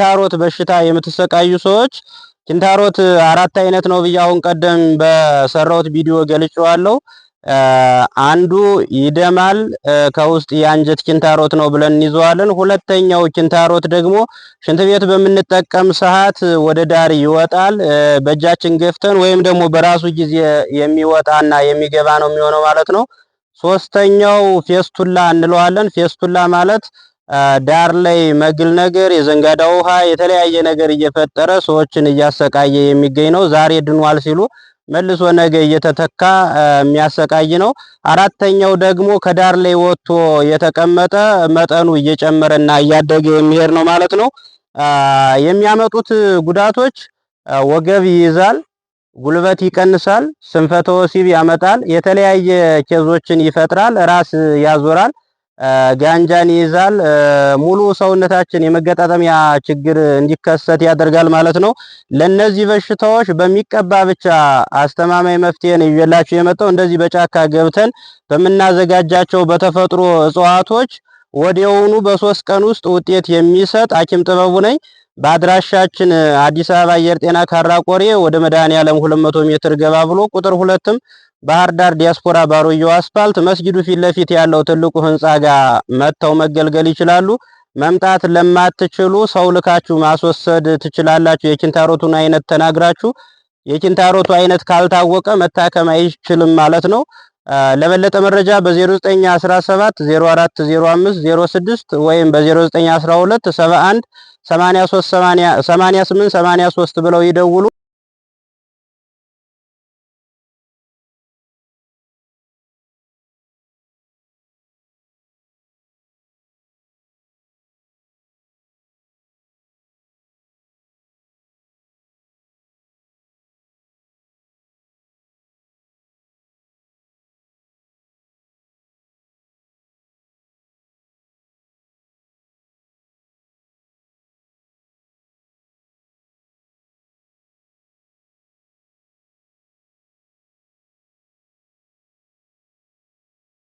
ኪንታሮት በሽታ የምትሰቃዩ ሰዎች ኪንታሮት አራት አይነት ነው ብዬ አሁን ቀደም በሰራሁት ቪዲዮ ገልጬዋለሁ። አንዱ ይደማል፣ ከውስጥ የአንጀት ኪንታሮት ነው ብለን እንይዘዋለን። ሁለተኛው ኪንታሮት ደግሞ ሽንት ቤት በምንጠቀም ሰዓት ወደ ዳር ይወጣል፣ በእጃችን ገፍተን ወይም ደግሞ በራሱ ጊዜ የሚወጣና የሚገባ ነው የሚሆነው ማለት ነው። ሶስተኛው ፌስቱላ እንለዋለን። ፌስቱላ ማለት ዳር ላይ መግል ነገር፣ የዘንጋዳ ውሃ፣ የተለያየ ነገር እየፈጠረ ሰዎችን እያሰቃየ የሚገኝ ነው። ዛሬ ድኗል ሲሉ መልሶ ነገ እየተተካ የሚያሰቃይ ነው። አራተኛው ደግሞ ከዳር ላይ ወጥቶ የተቀመጠ መጠኑ እየጨመረና እያደገ የሚሄድ ነው ማለት ነው። የሚያመጡት ጉዳቶች ወገብ ይይዛል፣ ጉልበት ይቀንሳል፣ ስንፈተ ወሲብ ያመጣል፣ የተለያየ ኬዞችን ይፈጥራል፣ ራስ ያዞራል፣ ጋንጃን ይይዛል፣ ሙሉ ሰውነታችን የመገጣጠሚያ ችግር እንዲከሰት ያደርጋል ማለት ነው። ለነዚህ በሽታዎች በሚቀባ ብቻ አስተማማኝ መፍትሄ ነው ይዤላችሁ የመጣው። እንደዚህ በጫካ ገብተን በምናዘጋጃቸው በተፈጥሮ እጽዋቶች ወዲያውኑ በ3 ቀን ውስጥ ውጤት የሚሰጥ ሐኪም ጥበቡ ነኝ። በአድራሻችን አዲስ አበባ አየር ጤና ካራ ቆሬ ወደ መድኃኔዓለም 200 ሜትር ገባ ብሎ ቁጥር 2ም ባህር ዳር ዲያስፖራ ባሮየው አስፋልት መስጊዱ ፊት ለፊት ያለው ትልቁ ህንጻ ጋር መጥተው መገልገል ይችላሉ። መምጣት ለማትችሉ ሰው ልካችሁ ማስወሰድ ትችላላችሁ። የኪንታሮቱን አይነት ተናግራችሁ የኪንታሮቱ አይነት ካልታወቀ መታከም አይችልም ማለት ነው። ለበለጠ መረጃ በ0917 0405 06 ወይም በ0912 71 83 88 83 ብለው ይደውሉ።